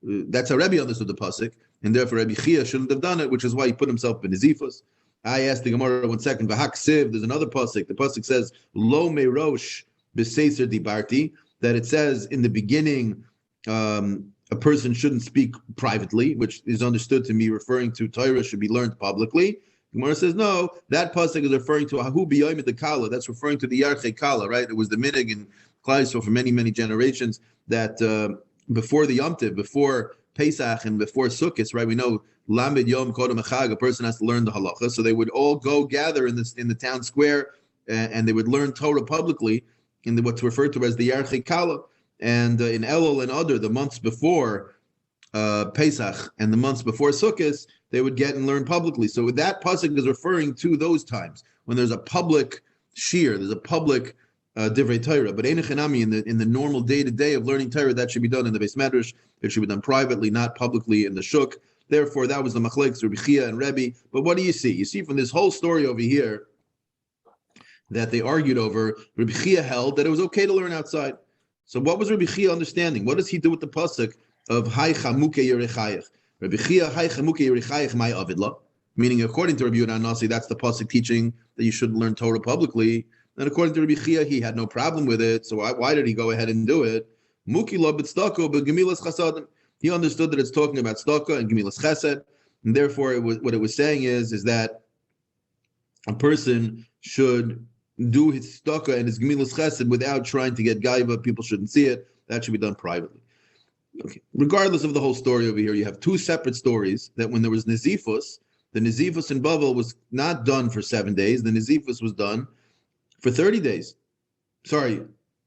that's how Rebbe understood the pasuk, and therefore Rebbe Chia shouldn't have done it, which is why he put himself in Nazifus. I asked the Gemara 1 second. V'hak siv. There's another pasuk. The pasuk says lo merosh b'seiser dibarti. That it says in the beginning, a person shouldn't speak privately, which is understood to be referring to Torah should be learned publicly. The Gemara says no. That pasuk is referring to ahu b'yoyim the kala. That's referring to the yarchei kala, right? It was the minig in Klal Yisrael for many generations that before the Yom Tov, before Pesach and before Sukkot, right? We know Lamed Yom Kodem Echag, a person has to learn the halacha. So they would all go gather in the town square, and they would learn Torah publicly in what's referred to as the Yarchei Kala. And in Elul and Adar, the months before Pesach and the months before Sukkot, they would get and learn publicly. So that pasuk is referring to those times when there's a public shiur, there's a public divrei Torah. But ein chanami in the normal day-to-day of learning Torah, that should be done in the Beis Medrash. It should be done privately, not publicly in the shuk. Therefore, that was the machlekes Rabbi Chia and Rebbe. But what do you see? You see from this whole story over here that they argued over. Rabbi Chia held that it was okay to learn outside. So what was Rabbi Chia understanding? What does he do with the pasuk of Hai Chamuke Yerechayach? Rabbi Chia Hai Chamuke Yerechayach Mai Avidla, meaning according to Rabbi Yehuda Nasi, that's the pasuk teaching that you shouldn't learn Torah publicly. And according to Rabbi Chia, he had no problem with it. So why did he go ahead and do it? Muki lo b'tzedakah b'gemilas chasadim. He understood that it's talking about tzedakah and gemilas chesed, and therefore what it was saying is that a person should do his tzedakah and his gemilas chesed without trying to get gaiva. People shouldn't see it. That should be done privately. Okay. Regardless of the whole story over here, you have two separate stories. That when there was Nazifus, the Nazifus in Bavel was not done for 7 days. The Nazifus was done for 30 days. Sorry.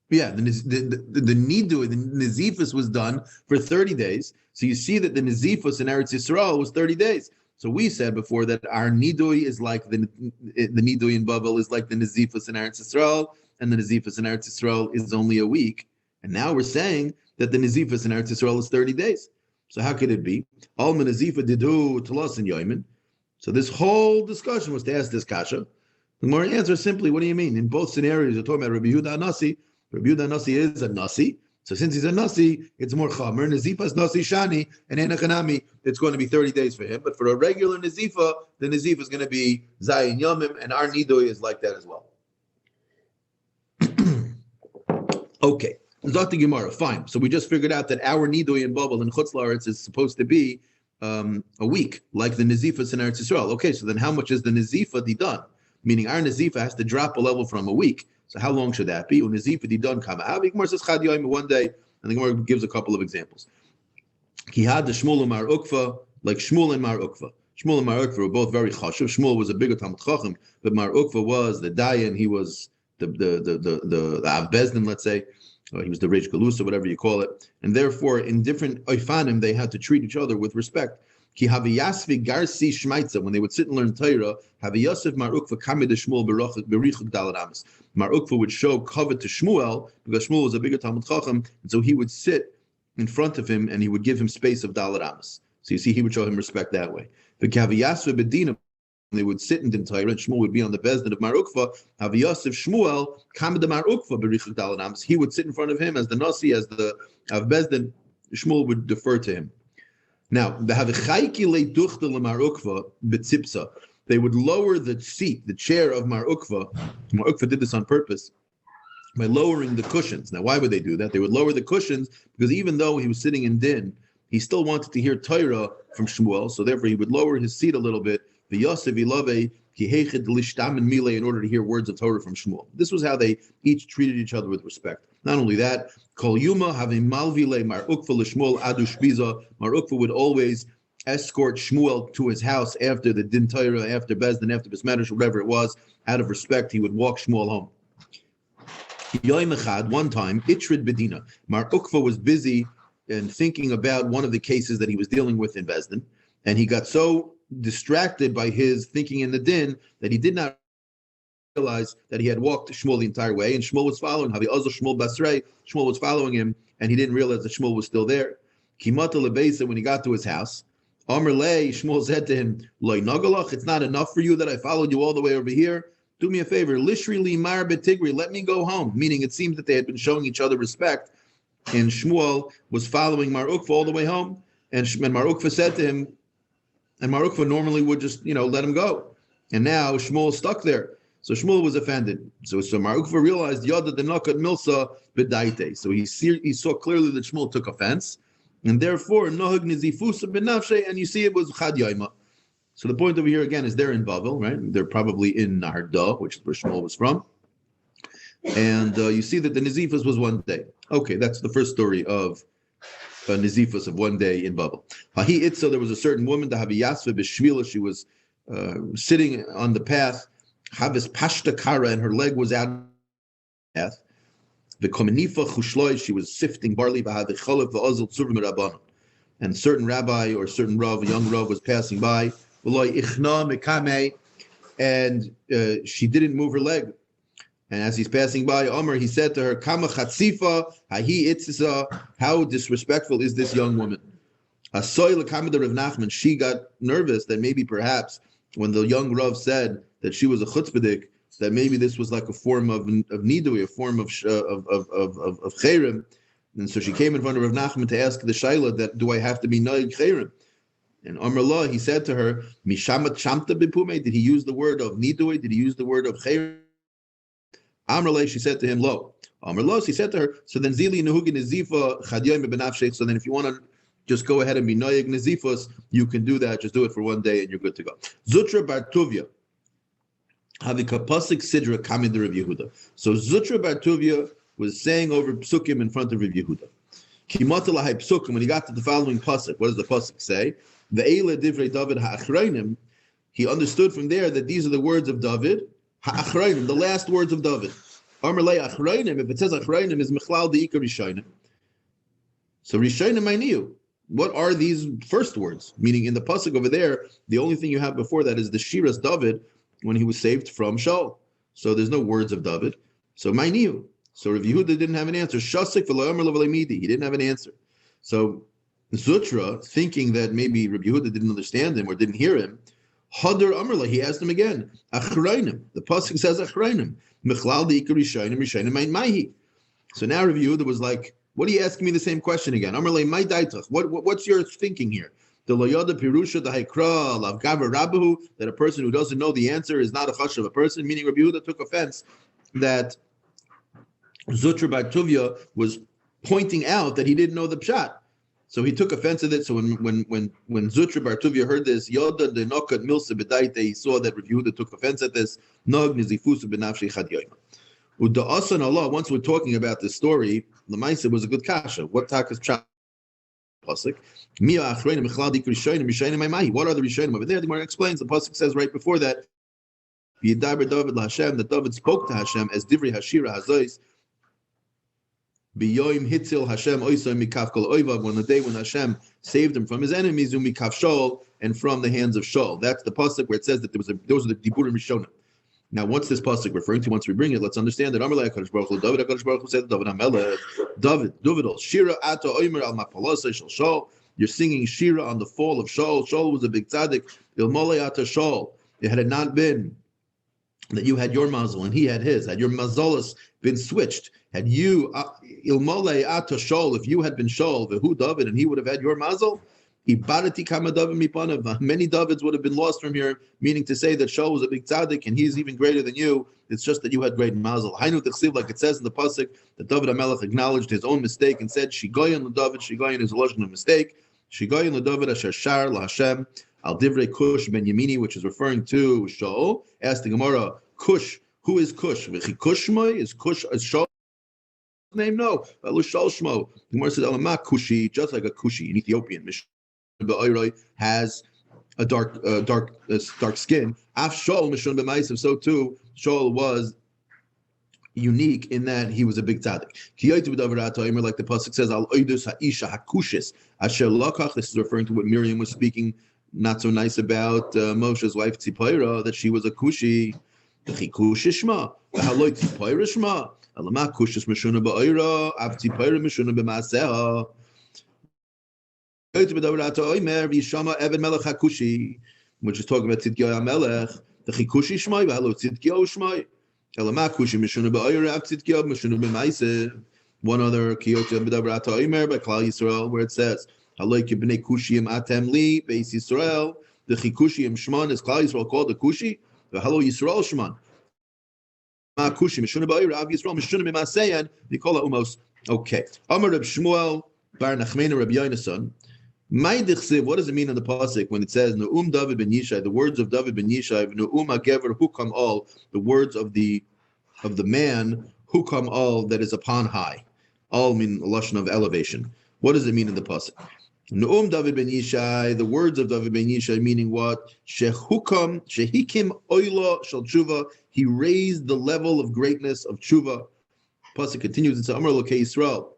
Yeah, the Nidui, the Nazifus was done for 30 days. So you see that the Nazifus in Eretz Yisrael was 30 days. So we said before that our Nidui is like the Nidui in Bavel is like the Nazifus in Eretz Yisrael, and the Nazifus in Eretz Yisrael is only a week. And now we're saying that the Nazifus in Eretz Yisrael is 30 days. So how could it be? Alma Nazifa didu talas and yoimin. So this whole discussion was to ask this kasha. The Gemara answers simply, what do you mean? In both scenarios, you're talking about Rabbi Yehuda Nasi. Rabbi Yehuda Nasi is a Nasi. So since he's a Nasi, it's more Chamer. Nazifa's Nasi Shani, and Enochanami, it's going to be 30 days for him. But for a regular Nazifa, the Nazifa is going to be Zayin Yomim, and our Nidoi is like that as well. Okay. Zot Gemara, fine. So we just figured out that our Nidoi in Babel in Chutz La'aretz is supposed to be a week, like the Nazifas in Eretz Yisrael. Okay, so then how much is the Nazifa done? Meaning our Nazifa has to drop a level from a week. So how long should that be? When Nazifa done kama the Gemara says Chad Yoim one day, and the Gemara gives a couple of examples. Kihad the Shmuel and Mar Ukva, like Shmuel and Mar Ukva. Shmuel and Mar Ukva were both very chashuv. Shmuel was a bigger Talmud Chacham, but Mar Ukva was the Dayan. He was the Av Bezdin, let's say. He was the Reish Galusa, whatever you call it. And therefore, in different Oifanim, they had to treat each other with respect. Ki haviyasvi garsi shmaitza, when they would sit and learn Torah, haviyasif Mar Ukva kamid Shmuel berichuk dalad amis. Mar Ukva would show covet to Shmuel because Shmuel was a bigger Talmud Chacham, and so he would sit in front of him and he would give him space of dalad amis. So you see, he would show him respect that way. The haviyasvi bedina, they would sit in Din Torah, and Shmuel would be on the bezdin of Mar Ukva. Haviyasif Shmuel kamid Mar Ukva berichuk dalad amis. He would sit in front of him as the nasi, as the of bezdin. Shmuel would defer to him. Now, they would lower the seat, the chair of Mar Ukva. Mar Ukva did this on purpose by lowering the cushions. Now, why would they do that? They would lower the cushions because even though he was sitting in din, he still wanted to hear Torah from Shmuel, so therefore he would lower his seat a little bit, in order to hear words of Torah from Shmuel. This was how they each treated each other with respect. Not only that, Kol Yuma having Malvile Mar Ukva l'Shmuel adu shbiza. Mar Ukva would always escort Shmuel to his house after the Din Torah, after Bezdin, after Bismadish, whatever it was. Out of respect, he would walk Shmuel home. Yoim Echad, one time, Itrid Bedina. Mar Ukva was busy and thinking about one of the cases that he was dealing with in Bezdin, and he got so distracted by his thinking in the din that he did not realize that he had walked Shmuel the entire way, and Shmuel was following. Shmuel was following him, and he didn't realize that Shmuel was still there. Kimata lebeisa, when he got to his house, Amr lei, Shmuel said to him, Loi nagalach, it's not enough for you that I followed you all the way over here. Do me a favor, lishri li mar betigri, let me go home. Meaning, it seems that they had been showing each other respect, and Shmuel was following Mar Ukva all the way home, and Mar Ukva said to him, and Mar Ukva normally would just, let him go. And now Shmuel is stuck there. So Shmuel was offended. So Mar Ukva realized, Yada the Nakat Milsa Bedaite. So he saw clearly that Shmuel took offense. And therefore, Nohag Nizifusa Benafshe, and you see it was Chad Yaima. So the point over here again is they're in Bavel, right? They're probably in Naharda, which is where Shmuel was from. And you see that the Nizifus was one day. Okay, that's the first story of Nizifus of one day in Bavel. Hahi Itza, there was a certain woman, the Haviyasva Bishvila, she was sitting on the path, Havis Pashta Kara, and her leg was out of the path. The Komenifa Chushloi, she was sifting barley, and certain rabbi or certain Rav, a young Rav, was passing by, and she didn't move her leg. And as he's passing by, Omer, he said to her, Kama Chatzifa, Hahi Itzisa, how disrespectful is this young woman? Asoy Lakamida Rav Nachman, she got nervous that maybe perhaps when the young Rav said that she was a chutzpahdik, that maybe this was like a form of nidui, a form of chayrim. And so she came in front of Rav Nachman to ask the shaila that, do I have to be noig chayrim? And Amar Allah, he said to her, Mishamat Shamta Bipume, did he use the word of nidui? Did he use the word of chayrim? Amrle, she said to him, Lo. Amrlo, she said to her, so then Zili Nuhugi Nizifa Chadyoim Benafshech, so then if you want to just go ahead and be Noyeg Nizifos, you can do that. Just do it for one day and you're good to go. Zutra Bartuvia. Havikapasik Sidra Kamid Rav Yehuda. So Zutra Bartuvia was saying over Psukim in front of Rav Yehuda. Kimatalahai Psukim, when he got to the following pasuk, what does the pasuk say? The Eila Divrei David Ha'achrayim. He understood from there that these are the words of David. Ha'achrayim, the last words of David. Amar lei achrayim, if it says achrayim, is mechlal de'ika rishayim. So rishayim I knew. What are these first words? Meaning in the pasuk over there, the only thing you have before that is the shiras David when he was saved from Shaul. So there's no words of David. So my knew. So Rav Yehuda didn't have an answer. Shasik v'lo amar lo v'leimidi. He didn't have an answer. So Zutra, thinking that maybe Rav Yehuda didn't understand him or didn't hear him, Hadar Amrla, he asked him again. Achrayim. The pasuk says achrayim. Mechlal de'ika rishayim rishayim mein mahi. So now Rav Yehuda was like, what are you asking me the same question again? Amrla mai daitach. What's your thinking here? The loyada pirusha the haikra lav gaver rabahu, that a person who doesn't know the answer is not a chash of a person. Meaning Rav Yehuda took offense that Zutra Bar Tuvia was pointing out that he didn't know the pshat. So he took offense at it. So when Zutra Bar Tuvia heard this, Yoda de Nokat Milsa Bedaite, he saw that Rav Yehuda took offense at this. Nog Nizifusa Benafshi Chad Yoima. Uda Asan Allah, once we're talking about this story, the Maisa was a good kasha. What takas pshat pasuk? Mia Achrein Mechlal Dik Rishonim Rishayim Maimahi. What are the Rishonim over there? The Gemara explains. The pasuk says right before that, V'yidaber David LaHashem, that David spoke to Hashem as Divrei Hashira Hazois. Biyoim hitzil Hashem oisai mikaf kol oivav, when the day when Hashem saved him from his enemies, umikaf Shaul, and from the hands of Shaul. That's the pasuk where it says that those are the diburim rishonim. Now, what's this pasuk referring to? Once we bring it, let's understand that Amalei HaKadosh Baruch Hu, David HaKadosh Baruch Hu said, David HaMelech, David, Shira Ata Omer al Mapalosei Shel Shaul. You're singing Shira on the fall of Shaul. Shaul was a big tzaddik. Ilmolei Ata Shaul. Had it not been that you had your mazel and he had his, had your mazolos been switched, had you Ilmolei Ata Shaul, if you had been Shaul, Vehu David, and he would have had your mazel. Ibarati kama David mipanav. Many Davids would have been lost from here, meaning to say that Shaul was a big tzaddik and he's even greater than you. It's just that you had great mazel. Hainu t'chsiv, like it says in the pasuk, that David HaMelech acknowledged his own mistake and said, Shigoyin l'David, Shigoyin is a lashon of mistake. Shigoyin l'David asher shar l'Hashem al divrei Kush ben Yemini, which is referring to Shaul. Asked the Gemara, Kush, who is Kush? V'chi Kush shmoi? Is Kush a Shaul name? No. Shaul shmo. The Gemara says, Alama Kushi, just like a Kushi, an Ethiopian. Has a dark skin. Af Shaul mishun b'maisav. So too, Shaul was unique in that he was a big tzaddik. Like the pasuk says, Al oidus ha'isha hakushis asher lakach. This is referring to what Miriam was speaking not so nice about Moshe's wife Tzipora, that she was a kushi. Chikushishma, v'haloi Tzipora shma. Alama kushis mishun ba'oira. Av Tzipora mishun b'maaseha. Which is talking about Tzidkiyahu Melech, the Chikushi Shmai, V'halo Tzidkiyahu Shmai, Elama Kushi Mishuna Ba'oyer Av Tzidkiyahu Mishuna B'maise. One other Kiyot B'Davrat Ha'omer by Klal Yisrael, where it says, Haloi Kibnei Kushiyim Atem Li Beis Yisrael. The Chikushiyim Shman is Klal Yisrael called the Kushi. V'halo Yisrael Shman. Ma Kushi Mishuna Ba'oyer Av Yisrael Mishuna B'maseyan. Nikola Umos. Okay. Amar Reb Shmuel Bar Nachmena Reb Yonason. What does it mean in the pasuk when it says Ne'um David ben Yishai, the words of David ben Yishai, Ne'um HaGever Hukam All, the words of the man Hukam All that is upon high. All mean a lashon of elevation. What does it mean in the pasuk? Ne'um David ben Yishai, the words of David ben Yishai, meaning what? Shehukam Shehikim Oila Shal Tshuva. He raised the level of greatness of Tshuva. Pasuk continues. It's Amar Lokei Yisrael.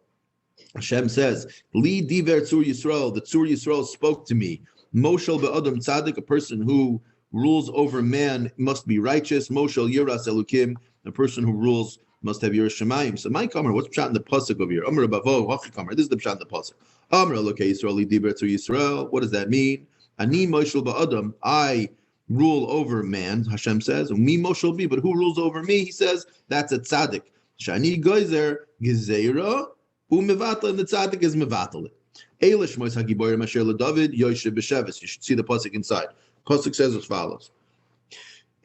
Hashem says, Li diver tzur Yisrael, the tzur Yisrael spoke to me. Moshel be'adam tzaddik, a person who rules over man must be righteous. Moshel yiras elukim, a person who rules must have yiras shemayim. So my kamar, what's pshat in the pasuk over here? Amar bavo, hachi kamar. This is the pshat in the pasuk. Amar elokei Yisrael, li diver tzur Yisrael. What does that mean? Ani moshel be'adam, I rule over man, Hashem says. Me moshel be, but who rules over me? He says, that's a tzaddik. Shani goizer gezeira. U'mevatel, and the tzaddik is mevatel it. Eilish mois hagiborim asher leDavid yoshev b'sheves. You should see the pasuk inside. Pasuk says as follows: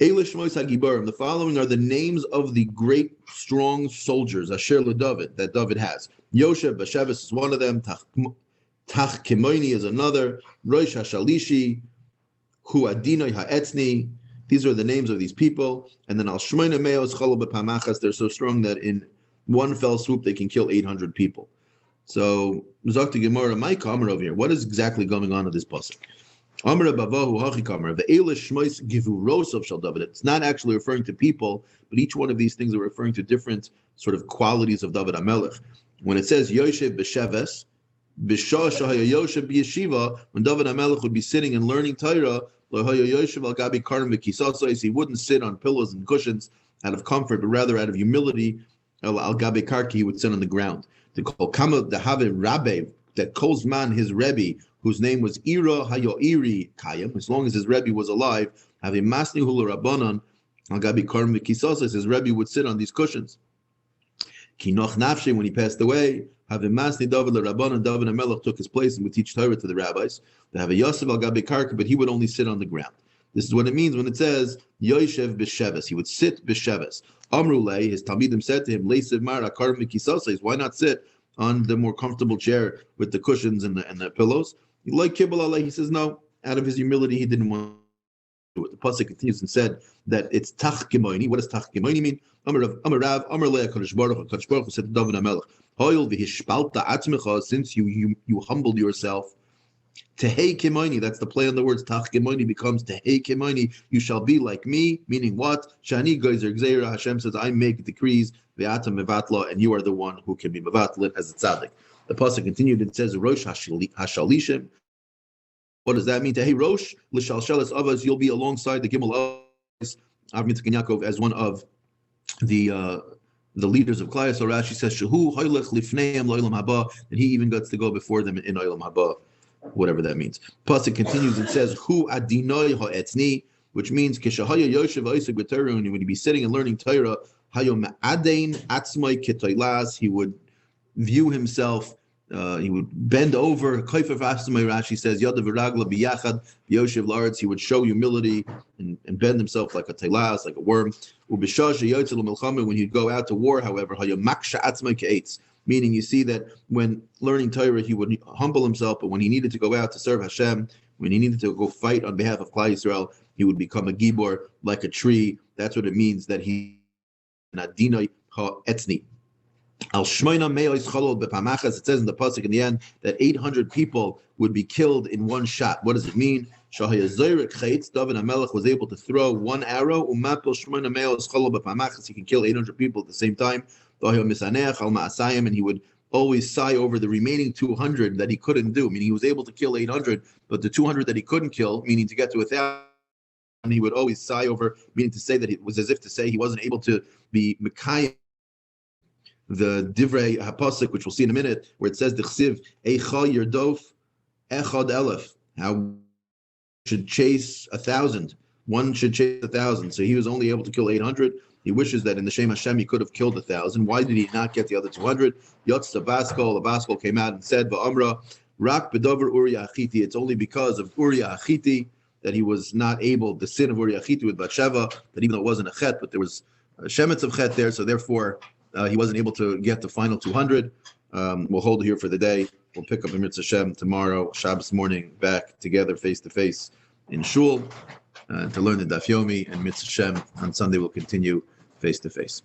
Eilish mois hagiborim. The following are the names of the great, strong soldiers asher leDavid that David has. Yoshev b'sheves is one of them. Tach Kimoini is another. Rosh Hashalishi, Hu Adinoi Ha'etzni. These are the names of these people. And then Al Shmoina Meos Cholo B'Pamachas. They're so strong that in one fell swoop they can kill 800 people. So Zakti Gemara, my kamar over here. What is exactly going on in this pasuk? Amar bavahu hachi kamar. The Eilish Shmois Givu Rosov Shal David. It's not actually referring to people, but each one of these things are referring to different sort of qualities of David HaMelech. When it says Yoshev B'Sheves, B'Shah Shahaya Yoshev B'Yeshiva, when David HaMelech would be sitting and learning Torah, Yoshev Al Gabi Karim V'Kisasos, he wouldn't sit on pillows and cushions out of comfort, but rather out of humility. Al Gabi Karki, he would sit on the ground. The Kol Kama the Have Rabbe, that calls man his Rebbe, whose name was Ira Hayoiri Kayam, as long as his Rebbe was alive, have a Masni Hula Rabbanon, Al Gabi Karim V'Kisasos, his Rebbe would sit on these cushions. Kinoch Nafshe, when he passed away, have a Masni David Rabbanon, David HaMelech took his place and would teach Torah to the rabbis. They have a Yosef Al Gabi Karka, but he would only sit on the ground. This is what it means when it says Yoshev B'Sheves. He would sit B'Sheves. Amrulei, his Talmidim said to him, Leisev Mar Akarim V'Kisasos, why not sit on the more comfortable chair with the cushions and the pillows? Like Kibbal Alei, he says no. Out of his humility, he didn't want to do it. The pasuk continues and said that it's Tach Kimoini. What does Tach Kimoini mean? Amar Rav, Amar Lei HaKadosh Baruch Hu. HaKadosh Baruch Hu said to David HaMelech, Hoyel v'hishpalta atzmecha, since you humbled yourself. Tehei Kimoini, that's the play on the words. Tach Kimoini becomes Tehei Kimoini. You shall be like me, meaning what? Shani Geizer Gzeira. Hashem says, I make decrees. ve'ata mevatla, and you are the one who can be mevatlit as a tzaddik. The pasuk continued. It says Rosh Hashalishim. What does that mean? Hey Rosh l'shalshelas avos, you'll be alongside the Gimel Avos, Avram Yitzchak and Yaakov, as one of the leaders of Klal. So Rashi says Shehu hoylech lifneim lo'olam haba, that he even gets to go before them in olam haba, whatever that means. Pasuk continues. It says Hu adinoi ha'etzni, which means Kishahaya Yoshev Isaac B'Torah, when he'd be sitting and learning Torah, Hayom Adein Atzmai Ketoilas, he would view himself, he would bend over. Kaifar Vastamai, Rashi says, Yadav Viragla Biyachad Yoshev Laretz, he would show humility and bend himself like a telas, like a worm. Ubishash Yotzel Milchama, when he'd go out to war, however, Hayom Maksha Atzmai Keitz, meaning you see that when learning Torah, he would humble himself, but when he needed to go out to serve Hashem, when he needed to go fight on behalf of Klal Yisrael, he would become a gibor, like a tree. That's what it means that he nadinoi ha'etzni. Al shmoina me'os cholol bepamachas. It says in the pasuk in the end that 800 people would be killed in one shot. What does it mean? Shahaya zoyrek chayitz. David HaMelech was able to throw one arrow. Umapel shmoina me'os cholol bepamachas. He can kill 800 people at the same time. V'ayo misaneach al ma'asayim, and he would always sigh over the remaining 200 that he couldn't do. Meaning he was able to kill 800, but the 200 that he couldn't kill, meaning to get to 1,000. And he would always sigh over, meaning to say that it was as if to say he wasn't able to be Mekayim, the Divrei HaPasuk, which we'll see in a minute, where it says, D'chsiv, Eicha Yerdof Echad Elef, how should chase 1,000. One should chase 1,000. So he was only able to kill 800. He wishes that in the Shem Hashem he could have killed 1,000. Why did he not get the other 200? Yotz Vaskol, the Vaskol came out and said, Va'amra, Rak Bedover Uriah Achiti. It's only because of Uriah Achiti that he was not able, the sin of Uriah Achiti with Bathsheba, that even though it wasn't a chet, but there was a shemetz of chet there, so therefore he wasn't able to get the final 200. We'll hold here for the day. We'll pick up in Mitzvah Shem tomorrow, Shabbos morning, back together face-to-face in Shul to learn the Daf Yomi, and Mitzvah Shem on Sunday we'll continue face-to-face.